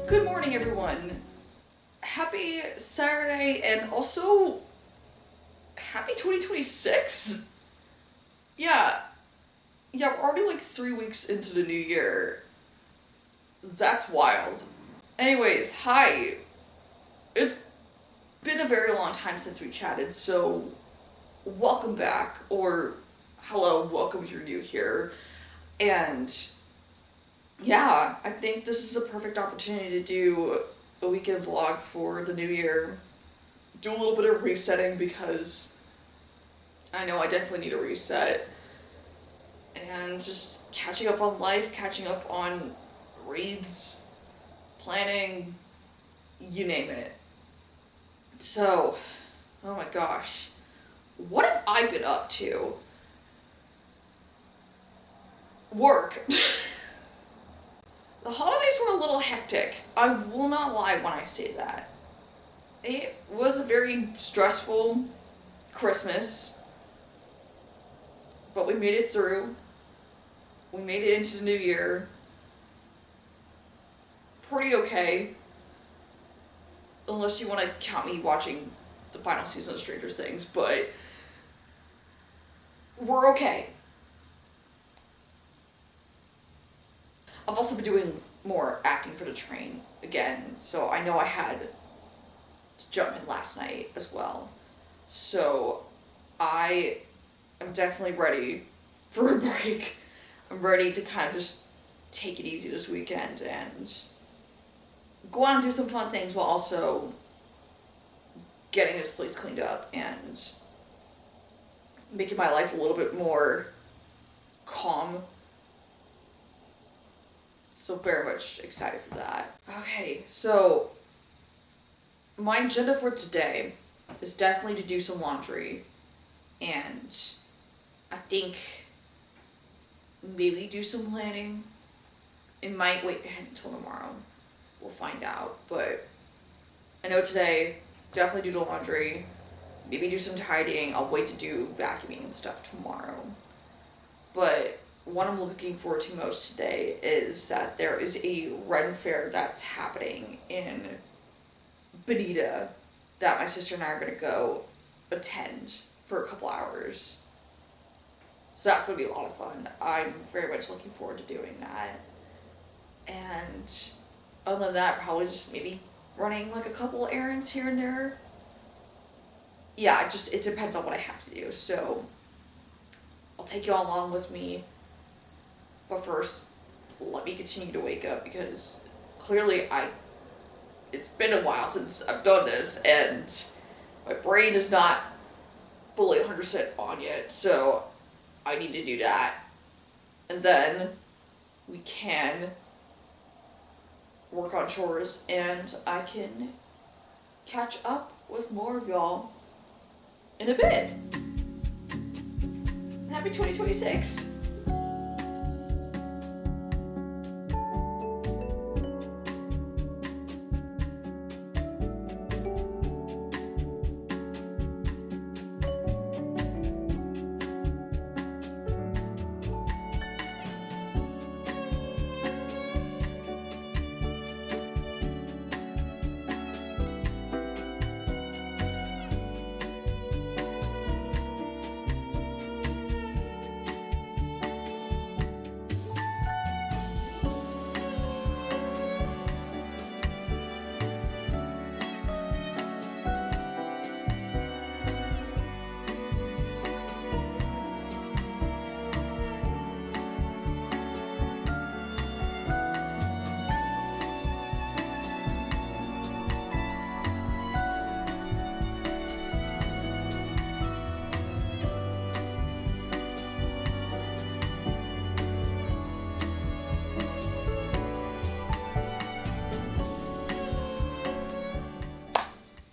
Good morning, everyone. Happy Saturday and also happy 2026. Yeah, yeah, we're already like 3 weeks into the new year. That's wild. Anyways, hi. It's been a very long time since we chatted, so welcome back, or hello, welcome if you're new here. And yeah, I think this is a perfect opportunity to do a weekend vlog for the new year. Do a little bit of resetting because I know I definitely need a reset. And just catching up on life, catching up on reads, planning, you name it. So, oh my gosh. What have I been up to? Work. The holidays were a little hectic. I will not lie when I say that. It was a very stressful Christmas, but we made it through. We made it into the new year. Pretty okay. Unless you want to count me watching the final season of Stranger Things, but we're okay. I've also been doing more acting for the train again, so I know I had to jump in last night as well. So I am definitely ready for a break. I'm ready to kind of just take it easy this weekend and go out and do some fun things while also getting this place cleaned up and making my life a little bit more calm. So very much excited for that. Okay, so my agenda for today is definitely to do some laundry, and I think maybe do some planning. It might wait until tomorrow. We'll find out. But I know today, definitely do the laundry. Maybe do some tidying. I'll wait to do vacuuming and stuff tomorrow. But what I'm looking forward to most today is that there is a Ren Fair that's happening in Bonita that my sister and I are going to go attend for a couple hours. So that's going to be a lot of fun. I'm very much looking forward to doing that. And other than that, probably just maybe running like a couple errands here and there. Yeah, it depends on what I have to do. So I'll take you all along with me. But first, let me continue to wake up because clearly it's been a while since I've done this and my brain is not fully 100% on yet. So I need to do that. And then we can work on chores and I can catch up with more of y'all in a bit. Happy 2026.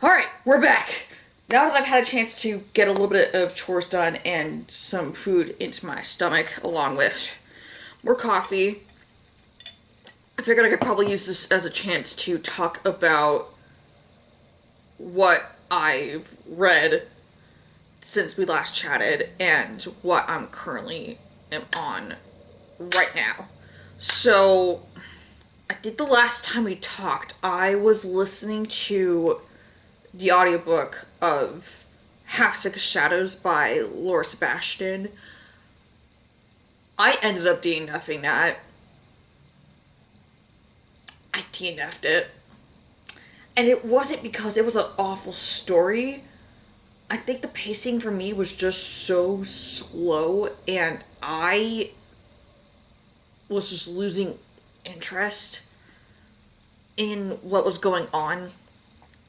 Alright, we're back. Now that I've had a chance to get a little bit of chores done and some food into my stomach, along with more coffee, I figured I could probably use this as a chance to talk about what I've read since we last chatted and what I'm currently am on right now. So, I think the last time we talked, I was listening to the audiobook of Half Sick of Shadows by Laura Sebastian. I ended up DNFing that. I DNF'd it. And it wasn't because it was an awful story. I think the pacing for me was just so slow, and I was just losing interest in what was going on.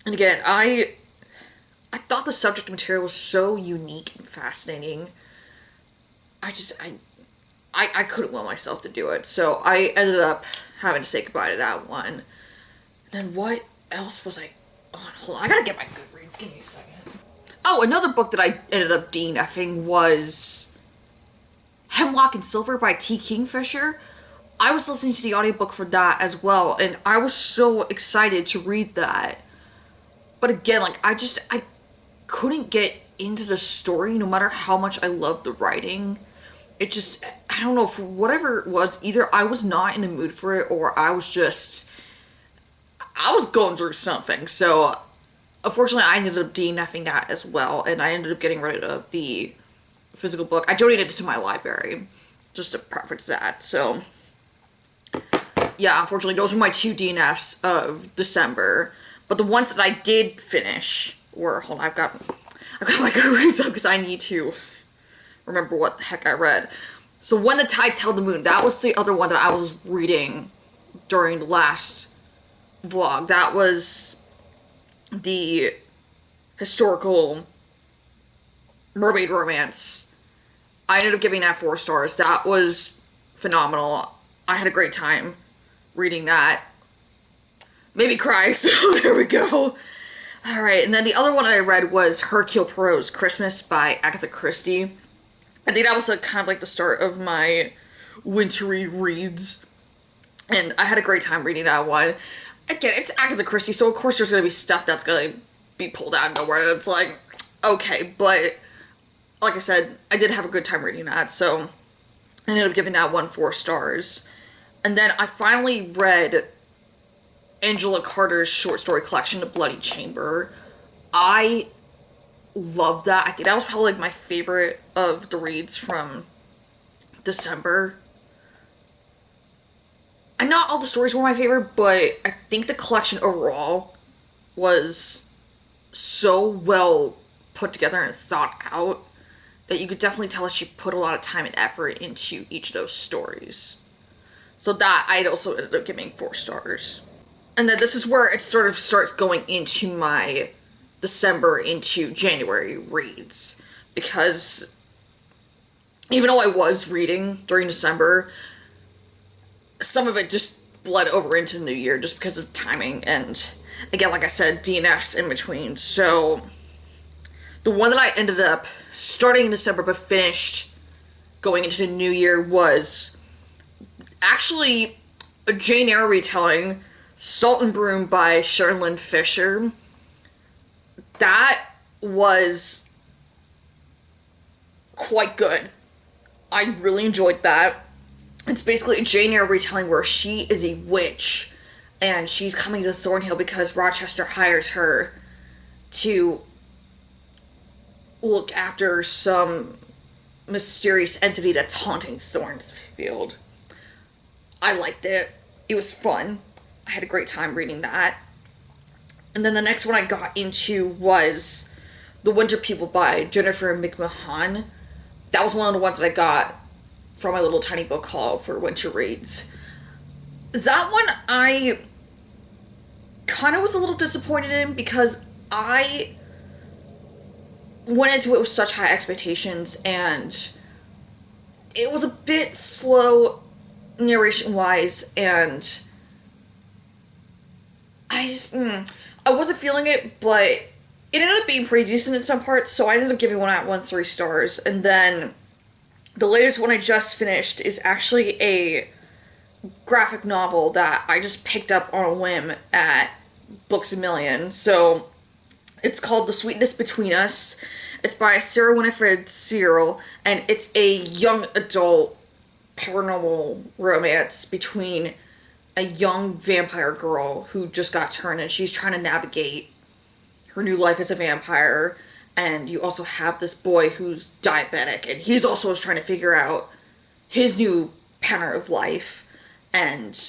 And again, I thought the subject material was so unique and fascinating. I couldn't will myself to do it, so I ended up having to say goodbye to that one. Then what else was I on? Hold on, I gotta get my Goodreads. Give me a second. Oh, another book that I ended up DNFing was Hemlock and Silver by T. Kingfisher. I was listening to the audiobook for that as well, and I was so excited to read that. But again, like, I couldn't get into the story no matter how much I loved the writing. It just, I don't know, for whatever it was, either I was not in the mood for it, or I was going through something. So, unfortunately, I ended up DNFing that as well, and I ended up getting rid of the physical book. I donated it to my library, just to preface that. So, yeah, unfortunately, those were my 2 DNFs of December. But the ones that I did finish were, hold on, I've got my Goodreads up because I need to remember what the heck I read. So When the Tides Held the Moon, that was the other one that I was reading during the last vlog. That was the historical mermaid romance. I ended up giving that 4 stars. That was phenomenal. I had a great time reading that. Made me cry, so there we go. Alright, and then the other one I read was Hercule Poirot's Christmas by Agatha Christie. I think that was kind of like the start of my wintry reads. And I had a great time reading that one. Again, it's Agatha Christie, so of course there's going to be stuff that's going to be pulled out of nowhere. And it's like, okay, but like I said, I did have a good time reading that, so I ended up giving that one 4 stars. And then I finally read Angela Carter's short story collection, The Bloody Chamber. I love that. I think that was probably like my favorite of the reads from December. And not all the stories were my favorite, but I think the collection overall was so well put together and thought out that you could definitely tell that she put a lot of time and effort into each of those stories. So that I'd also ended up giving 4 stars. And then this is where it sort of starts going into my December into January reads. Because even though I was reading during December, some of it just bled over into the new year just because of timing. And again, like I said, DNFs in between. So the one that I ended up starting in December but finished going into the new year was actually a Jane Eyre retelling, Salt and Broom by Sherilyn Fisher. That was quite good. I really enjoyed that. It's basically a Jane Eyre retelling where she is a witch and she's coming to Thornhill because Rochester hires her to look after some mysterious entity that's haunting Thornfield. I liked it. It was fun. I had a great time reading that. And then the next one I got into was The Winter People by Jennifer McMahon. That was one of the ones that I got from my little tiny book haul for winter reads. That one I kind of was a little disappointed in because I went into it with such high expectations and it was a bit slow narration-wise, and I wasn't feeling it, but it ended up being pretty decent in some parts, so I ended up giving one 3 stars. And then the latest one I just finished is actually a graphic novel that I just picked up on a whim at Books A Million. So it's called The Sweetness Between Us. It's by Sarah Winifred Searle, and it's a young adult paranormal romance between a young vampire girl who just got turned, and she's trying to navigate her new life as a vampire. And you also have this boy who's diabetic, and he's also trying to figure out his new pattern of life. And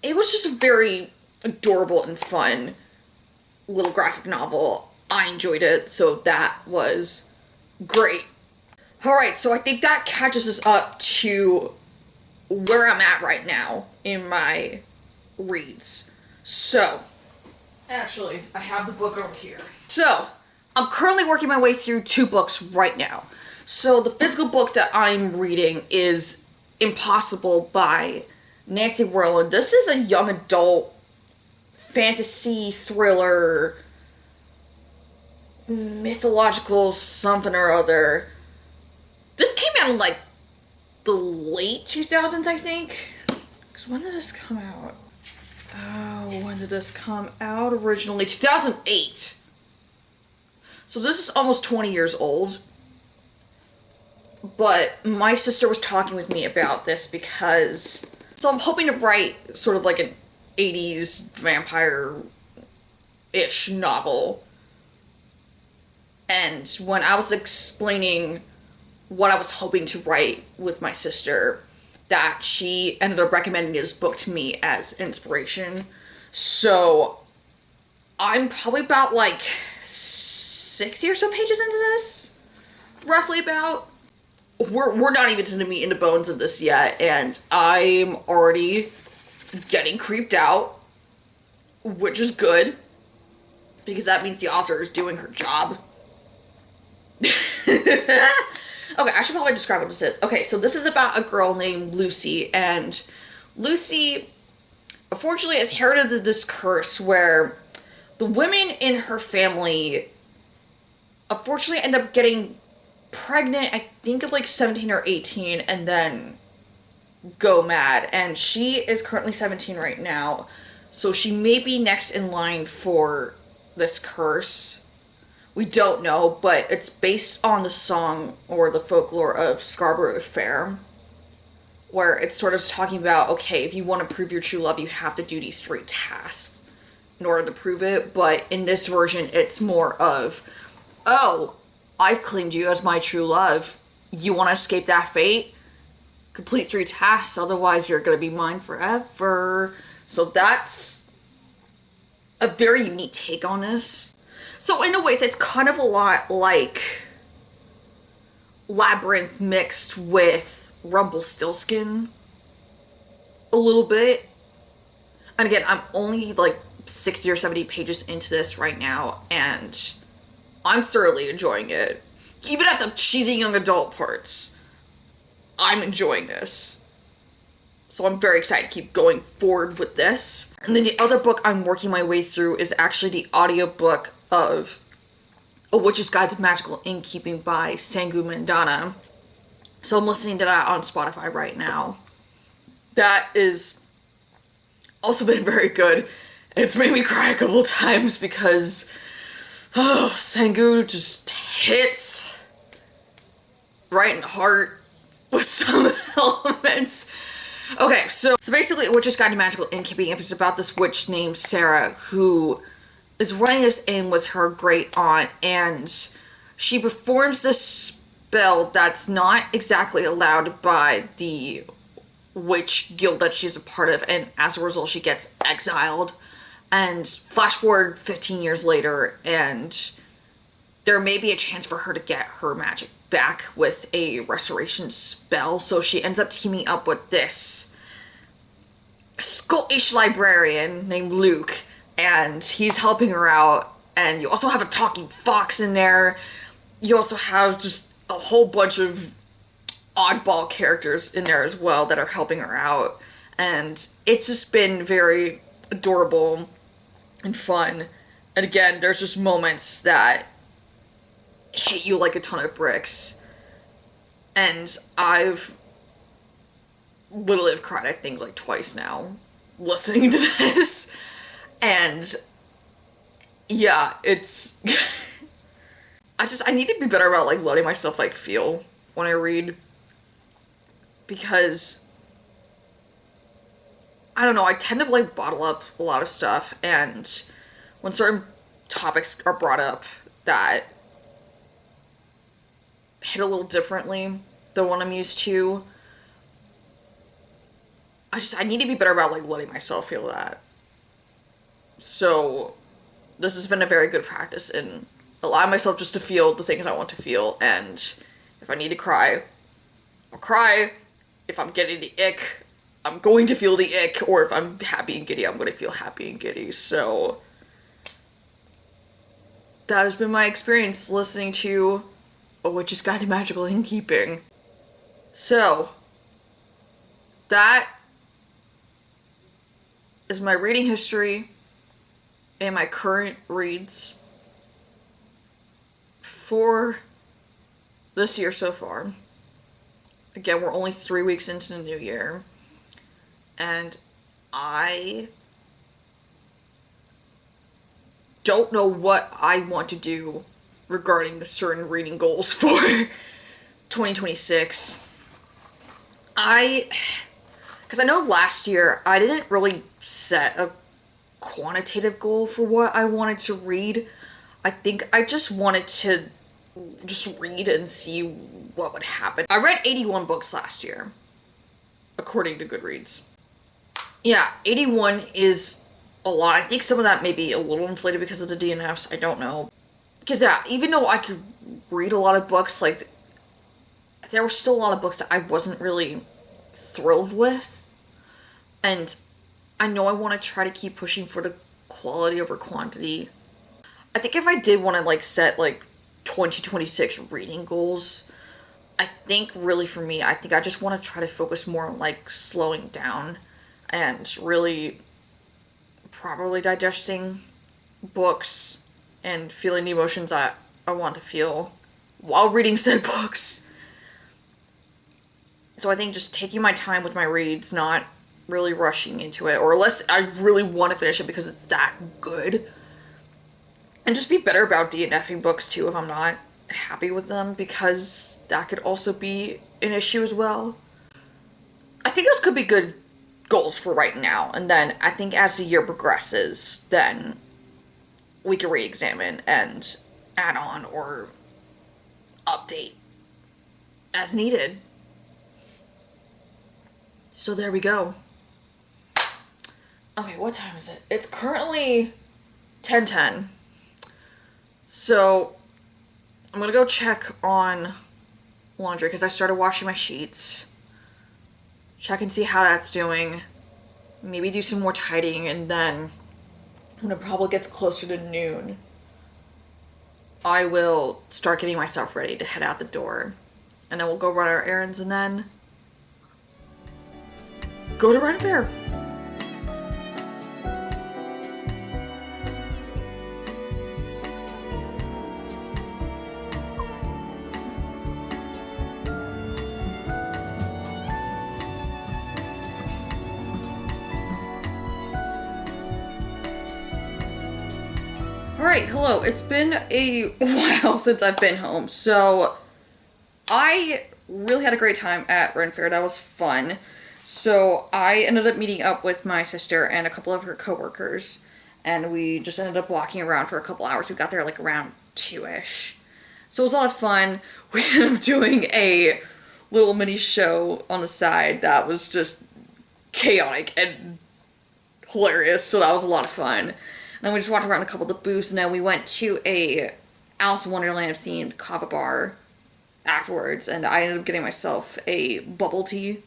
it was just a very adorable and fun little graphic novel. I enjoyed it, so that was great. Alright, so I think that catches us up to where I'm at right now in my reads. So, actually, I have the book over here. So, I'm currently working my way through 2 books right now. So, the physical book that I'm reading is Impossible by Nancy Werland. This is a young adult fantasy thriller, mythological something or other. This came out in like the late 2000s, I think. Because when did this come out? Oh, when did this come out originally? 2008. So this is almost 20 years old. But my sister was talking with me about this because... So I'm hoping to write sort of like an 80s vampire-ish novel. And when I was explaining what I was hoping to write with my sister, that she ended up recommending this book to me as inspiration. So I'm probably about like 60 or so pages into this, roughly about. We're not even to the meat and the bones of this yet, and I'm already getting creeped out, which is good, because that means the author is doing her job. Okay, I should probably describe what this is. Okay, so this is about a girl named Lucy, and Lucy, unfortunately, has inherited this curse where the women in her family, unfortunately, end up getting pregnant, I think at like 17 or 18, and then go mad. And she is currently 17 right now, so she may be next in line for this curse. We don't know, but it's based on the song or the folklore of Scarborough Fair, where it's sort of talking about, okay, if you want to prove your true love, you have to do these 3 tasks in order to prove it. But in this version, it's more of, oh, I claimed you as my true love. You want to escape that fate? Complete 3 tasks, otherwise you're going to be mine forever. So that's a very unique take on this. So in a ways, it's kind of a lot like Labyrinth mixed with Rumpelstiltskin. A little bit. And again, I'm only like 60 or 70 pages into this right now, and I'm thoroughly enjoying it. Even at the cheesy young adult parts, I'm enjoying this. So I'm very excited to keep going forward with this. And then the other book I'm working my way through is actually the audiobook of A Witch's Guide to Magical Innkeeping by Sangu Mandana. So I'm listening to that on Spotify right now. That is also been very good. It's made me cry a couple times because, oh, Sangu just hits right in the heart with some elements. Okay, so basically, A Witch's Guide to Magical Innkeeping is about this witch named Sarah who is running this in with her great aunt, and she performs this spell that's not exactly allowed by the witch guild that she's a part of, and as a result, she gets exiled. And flash forward 15 years later, and there may be a chance for her to get her magic back with a restoration spell, so she ends up teaming up with this Scottish librarian named Luke, and he's helping her out. And you also have a talking fox in there. You also have just a whole bunch of oddball characters in there as well that are helping her out, and it's just been very adorable and fun. And again, there's just moments that hit you like a ton of bricks, and I've literally have cried, I think, like twice now listening to this. And yeah, it's I need to be better about like letting myself like feel when I read, because I don't know, I tend to like bottle up a lot of stuff, and when certain topics are brought up that hit a little differently than what I'm used to, I need to be better about like letting myself feel that. So this has been a very good practice in allowing myself just to feel the things I want to feel, and if I need to cry, I'll cry. If I'm getting the ick, I'm going to feel the ick, or if I'm happy and giddy, I'm going to feel happy and giddy. So that has been my experience listening to A Witch's Guide to Magical Innkeeping. So that is my reading history and my current reads for this year so far. Again, we're only 3 weeks into the new year, and I don't know what I want to do regarding certain reading goals for 2026. Because I know last year I didn't really set a quantitative goal for what I wanted to read. I think I just wanted to just read and see what would happen. I read 81 books last year, according to Goodreads. Yeah, 81 is a lot. I think some of that may be a little inflated because of the DNFs. I don't know. Because yeah, even though I could read a lot of books, like, there were still a lot of books that I wasn't really thrilled with. And I know I want to try to keep pushing for the quality over quantity. I think if I did want to like set like 2026 reading goals, I think really for me, I think I just want to try to focus more on like slowing down and really properly digesting books and feeling the emotions I want to feel while reading said books. So I think just taking my time with my reads, not really rushing into it, or unless I really want to finish it because it's that good. And just be better about DNFing books too if I'm not happy with them, because that could also be an issue as well. I think those could be good goals for right now, and then I think as the year progresses, then we can re-examine and add on or update as needed. So there we go. Okay, what time is it? It's currently 10:10. So I'm gonna go check on laundry because I started washing my sheets. Check and see how that's doing. Maybe do some more tidying, and then when it probably gets closer to noon, I will start getting myself ready to head out the door. And then we'll go run our errands and then go to Ren Fair. Alright, hello. It's been a while since I've been home, so I really had a great time at Ren Fair. That was fun. So I ended up meeting up with my sister and a couple of her coworkers, and we just ended up walking around for a couple hours. We got there like around 2-ish. So it was a lot of fun. We ended up doing a little mini show on the side that was just chaotic and hilarious, so that was a lot of fun. And then we just walked around a couple of the booths, and then we went to a Alice in Wonderland themed kava bar afterwards, and I ended up getting myself a bubble tea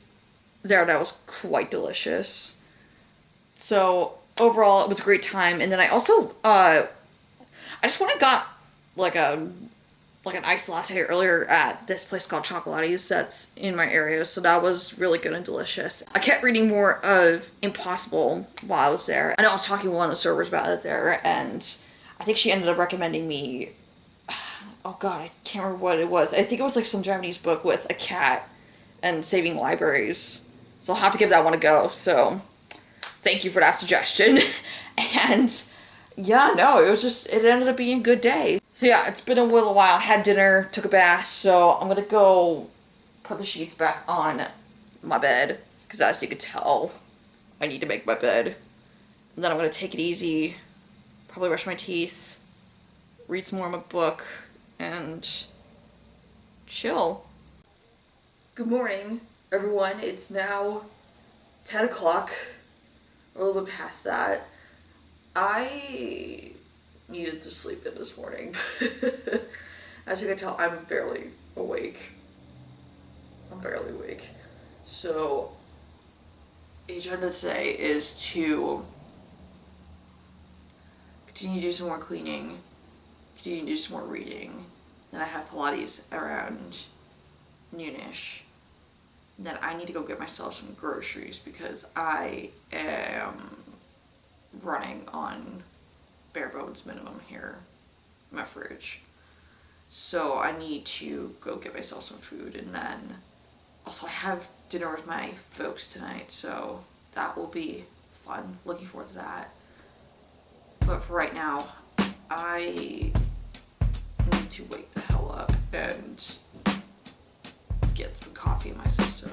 there that was quite delicious. So overall, it was a great time. And then I also, I just went and got like an iced latte earlier at this place called Chocolatties that's in my area, so that was really good and delicious. I kept reading more of Impossible while I was there. I know I was talking to one of the servers about it there, and I think she ended up recommending me, oh god, I can't remember what it was. I think it was like some Japanese book with a cat and saving libraries. So I'll have to give that one a go. So thank you for that suggestion. And yeah, no, it ended up being a good day. So yeah, it's been a little while. I had dinner, took a bath, so I'm gonna go put the sheets back on my bed, because as you could tell, I need to make my bed. And then I'm gonna take it easy, probably brush my teeth, read some more of my book, and chill. Good morning, everyone. It's now 10 o'clock, a little bit past that. I needed to sleep in this morning. As you can tell, I'm barely awake. So, the agenda today is to continue to do some more cleaning, continue to do some more reading. Then I have Pilates around noonish. Then I need to go get myself some groceries because I am running on bare bones minimum here in my fridge. So I need to go get myself some food, and then also I have dinner with my folks tonight, so that will be fun. Looking forward to that. But for right now, I need to wake the hell up and get some coffee in my system.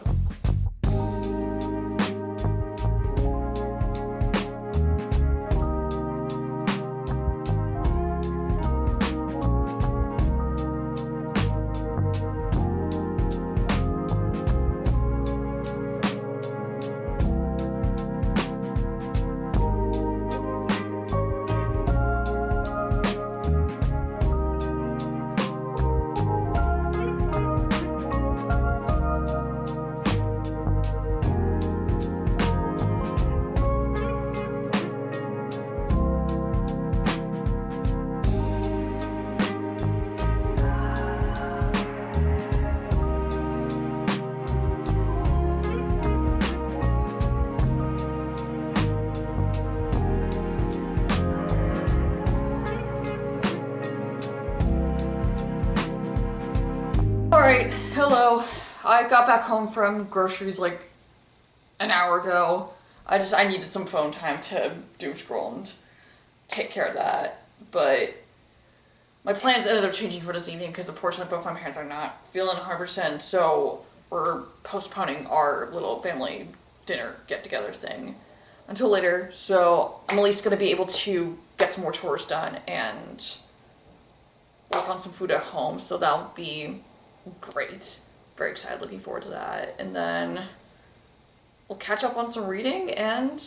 Alright, hello. I got back home from groceries like an hour ago. I needed some phone time to doom scroll and take care of that. But my plans ended up changing for this evening because unfortunately both my parents are not feeling 100%, so we're postponing our little family dinner get-together thing until later. So I'm at least going to be able to get some more chores done and work on some food at home, so that'll be great. Very excited, looking forward to that. And then we'll catch up on some reading and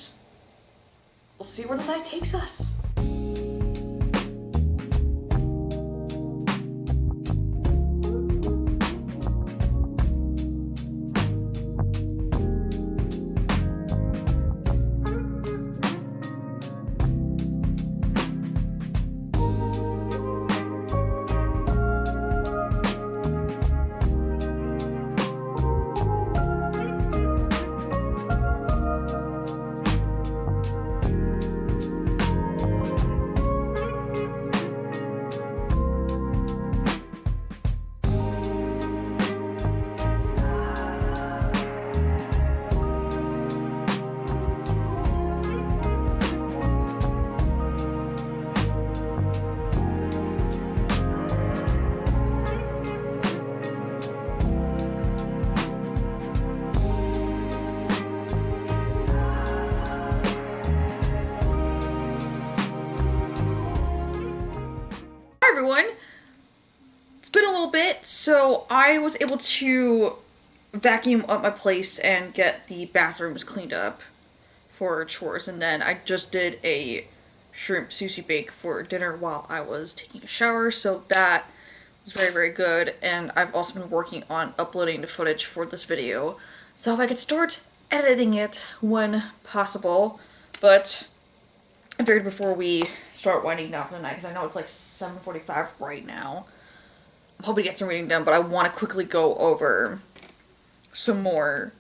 we'll see where the night takes us. Everyone, it's been a little bit, so I was able to vacuum up my place and get the bathrooms cleaned up for chores, and then I just did a shrimp sushi bake for dinner while I was taking a shower, so that was very, very good. And I've also been working on uploading the footage for this video, so if I could start editing it when possible. But I figured before we start winding down for the night, because I know it's like 7:45 right now, I'm hoping to get some reading done, but I want to quickly go over some more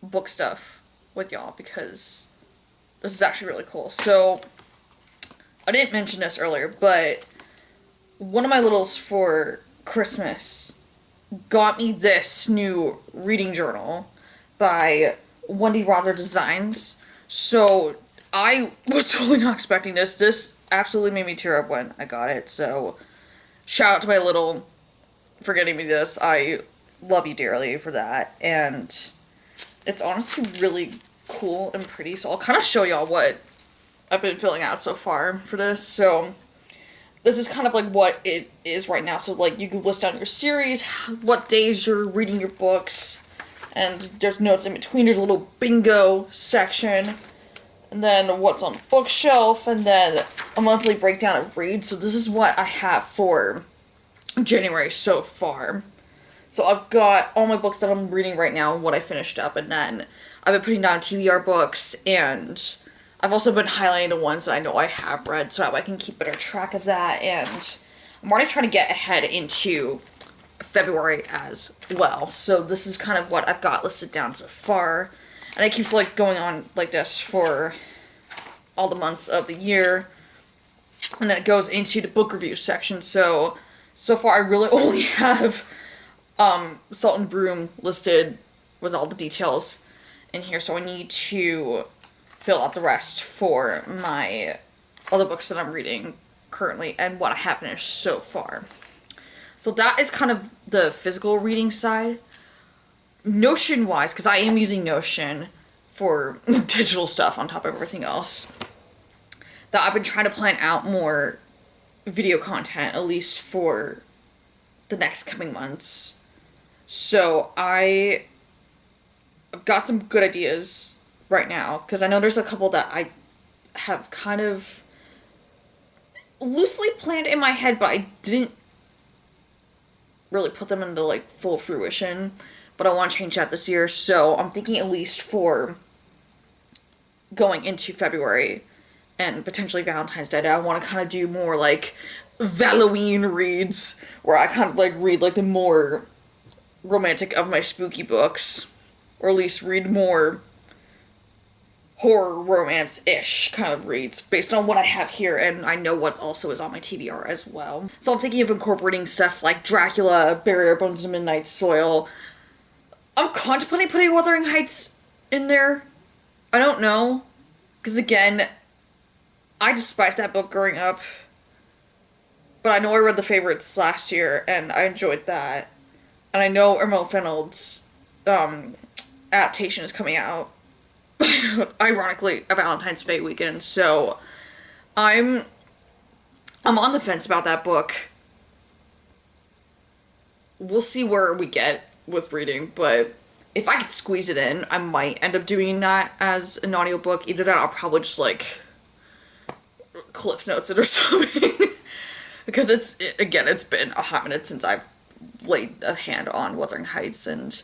book stuff with y'all, because this is actually really cool. So, I didn't mention this earlier, but one of my littles for Christmas got me this new reading journal by Wendy Rother Designs. So, I was totally not expecting this. This absolutely made me tear up when I got it. So, shout out to my little for getting me this. I love you dearly for that. And it's honestly really cool and pretty. So I'll kind of show y'all what I've been filling out so far for this. So this is kind of like what it is right now. So like you can list down your series, what days you're reading your books, and there's notes in between. There's a little bingo section, and then what's on the bookshelf, and then a monthly breakdown of reads. So this is what I have for January so far. So I've got all my books that I'm reading right now and what I finished up, and then I've been putting down TBR books, and I've also been highlighting the ones that I know I have read so that I can keep better track of that, and I'm already trying to get ahead into February as well. So this is kind of what I've got listed down so far, and it keeps like going on like this for all the months of the year, and then it goes into the book review section. So far I really only have Salt and Broom listed with all the details in here, so I need to fill out the rest for my other books that I'm reading currently and what I have finished so far. So that is kind of the physical reading side. Notion-wise, because I am using Notion for digital stuff on top of everything else, that I've been trying to plan out more video content, at least for the next coming months. So I've got some good ideas right now, because I know there's a couple that I have kind of loosely planned in my head, but I didn't really put them into like full fruition, but I want to change that this year. So I'm thinking at least for going into February and potentially Valentine's Day, I want to kind of do more like Halloween reads, where I kind of like read like the more romantic of my spooky books, or at least read more horror romance-ish kind of reads based on what I have here, and I know what also is on my TBR as well. So I'm thinking of incorporating stuff like Dracula, Bury Our Bones in Midnight Soil. I'm contemplating putting Wuthering Heights in there. I don't know, because again, I despised that book growing up, but I know I read The Favorites last year and I enjoyed that, and I know Emerald Fennell's adaptation is coming out ironically a Valentine's Day weekend, so I'm on the fence about that book. We'll see where we get with reading, but if I could squeeze it in, I might end up doing that as an audiobook. Either that, I'll probably just like Cliff Notes it or something. Because it's been a hot minute since I've laid a hand on Wuthering Heights, and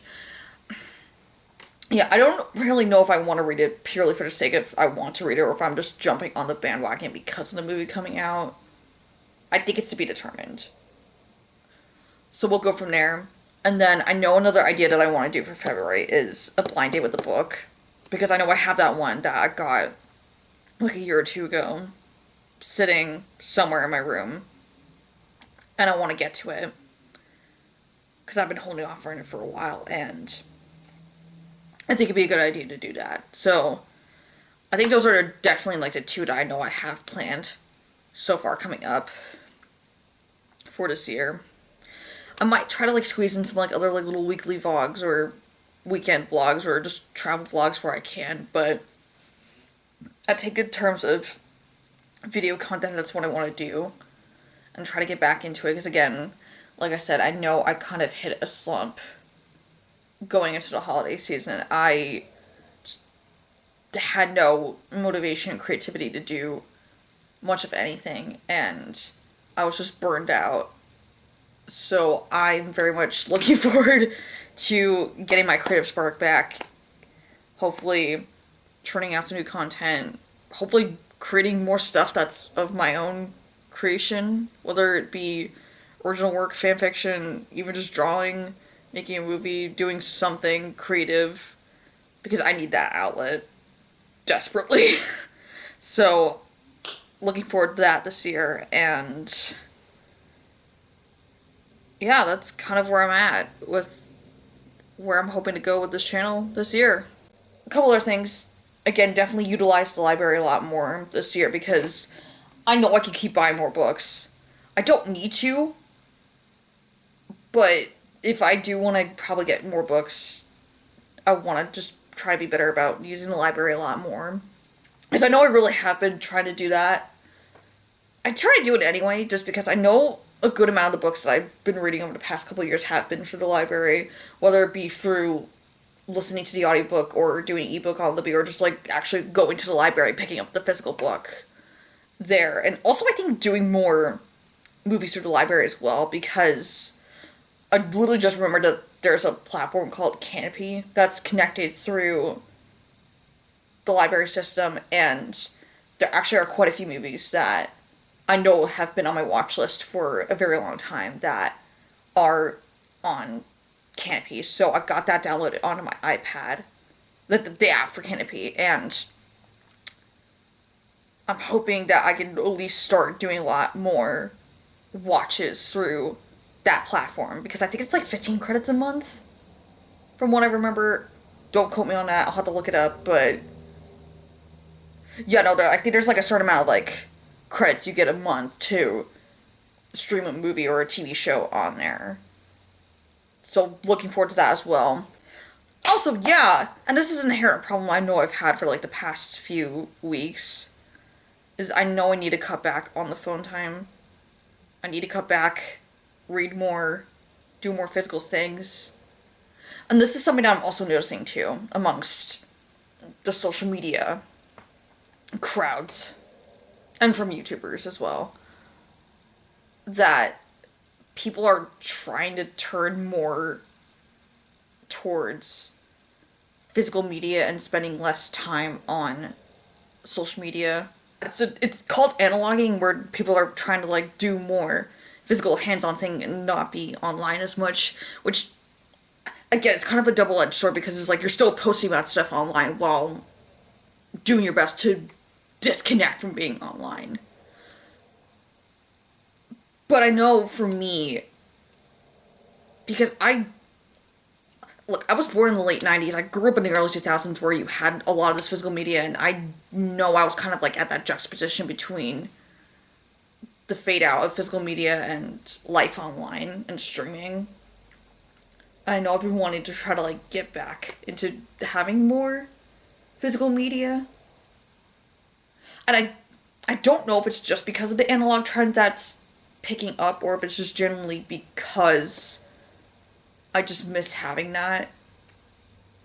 yeah, I don't really know if I want to read it purely for the sake of I want to read it, or if I'm just jumping on the bandwagon because of the movie coming out. I think it's to be determined. So we'll go from there. And then I know another idea that I want to do for February is a blind date with the book, because I know I have that one that I got like a year or two ago sitting somewhere in my room, and I want to get to it because I've been holding off on it for a while, and I think it'd be a good idea to do that. So I think those are definitely like the two that I know I have planned so far coming up for this year. I might try to like squeeze in some like other like little weekly vlogs or weekend vlogs or just travel vlogs where I can, but I take in terms of video content, that's what I want to do and try to get back into it, because again, like I said, I know I kind of hit a slump going into the holiday season. I just had no motivation and creativity to do much of anything, and I was just burned out. So I'm very much looking forward to getting my creative spark back, hopefully churning out some new content, hopefully creating more stuff that's of my own creation, whether it be original work, fanfiction, even just drawing, making a movie, doing something creative, because I need that outlet desperately. So looking forward to that this year, and yeah, that's kind of where I'm at with where I'm hoping to go with this channel this year. A couple other things. Again, definitely utilize the library a lot more this year, because I know I can keep buying more books. I don't need to, but if I do want to probably get more books, I want to just try to be better about using the library a lot more. Because I know I really have been trying to do that. I try to do it anyway, just because I know a good amount of the books that I've been reading over the past couple of years have been for the library, whether it be through listening to the audiobook or doing ebook on Libby or just like actually going to the library, picking up the physical book there. And also I think doing more movies through the library as well, because I literally just remembered that there's a platform called Canopy that's connected through the library system, and there actually are quite a few movies that I know have been on my watch list for a very long time that are on Canopy. So I got that downloaded onto my iPad, the app for Canopy, and I'm hoping that I can at least start doing a lot more watches through that platform, because I think it's like 15 credits a month from what I remember. Don't quote me on that, I'll have to look it up, but yeah, no, I think there's like a certain amount of like credits you get a month to stream a movie or a TV show on there. So looking forward to that as well. Also, yeah, and this is an inherent problem I know I've had for like the past few weeks, is I know I need to cut back on the phone time. I need to cut back, read more, do more physical things. And this is something that I'm also noticing too amongst the social media crowds and from YouTubers as well, that people are trying to turn more towards physical media and spending less time on social media. It's called analogging, where people are trying to like do more physical hands-on thing and not be online as much, which again, it's kind of a double-edged sword, because it's like you're still posting about stuff online while doing your best to disconnect from being online. But I know for me, because I was born in the late 90s, I grew up in the early 2000s where you had a lot of this physical media, and I know I was kind of like at that juxtaposition between the fade out of physical media and life online and streaming. I know I've been wanting to try to like get back into having more physical media. And I don't know if it's just because of the analog trend that's picking up, or if it's just generally because I just miss having that.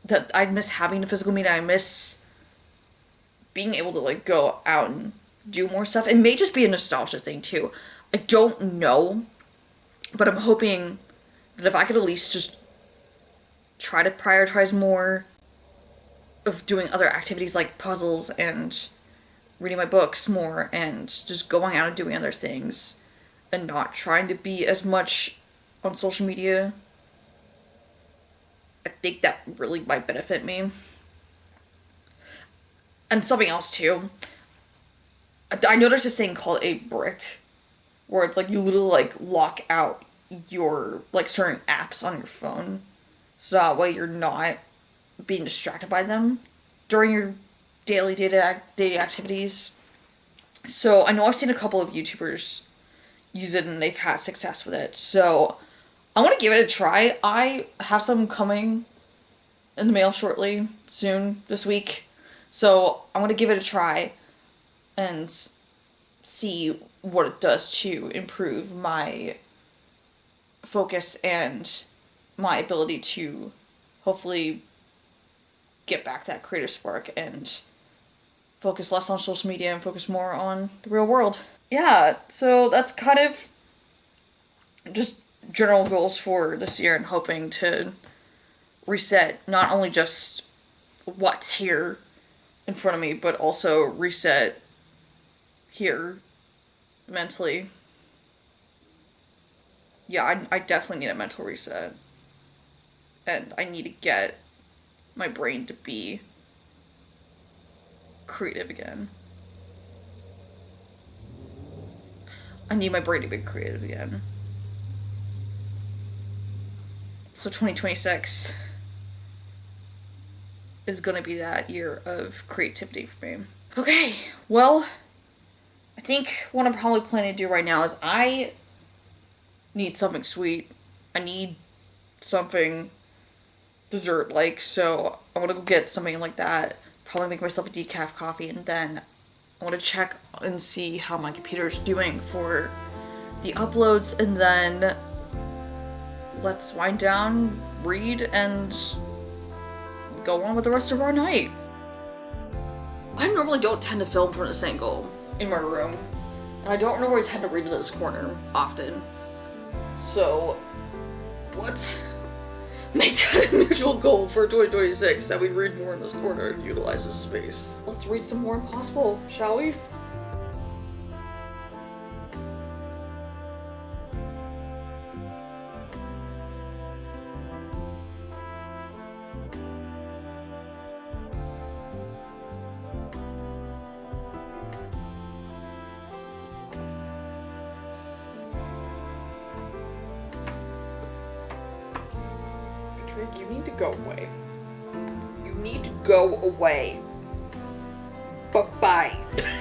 That I miss having the physical media. I miss being able to like go out and do more stuff. It may just be a nostalgia thing too. I don't know. But I'm hoping that if I could at least just try to prioritize more of doing other activities like puzzles and reading my books more and just going out and doing other things and not trying to be as much on social media, I think that really might benefit me. And something else too, I know there's this thing called a brick, where it's like you literally like lock out your like certain apps on your phone, so that way you're not being distracted by them during your daily activities. So I know I've seen a couple of YouTubers use it and they've had success with it. So I want to give it a try. I have some coming in the mail shortly, soon, this week. So I'm going to give it a try and see what it does to improve my focus and my ability to hopefully get back that creative spark and focus less on social media and focus more on the real world. Yeah, so that's kind of just general goals for this year, and hoping to reset not only just what's here in front of me, but also reset here mentally. Yeah, I definitely need a mental reset. And I need to get my brain to be creative again. I need my brain to be creative again. So 2026 is gonna be that year of creativity for me. Okay, well, I think what I'm probably planning to do right now is I need something sweet. I need something dessert like, so I want to go get something like that. Probably make myself a decaf coffee, and then I want to check and see how my computer's doing for the uploads, and then let's wind down, read, and go on with the rest of our night. I normally don't tend to film from this angle in my room, and I don't normally tend to read in this corner often. So let's make that a mutual goal for 2026, that we read more in this corner and utilize this space. Let's read some more Impossible, shall we? You need to go away. You need to go away. Bye-bye.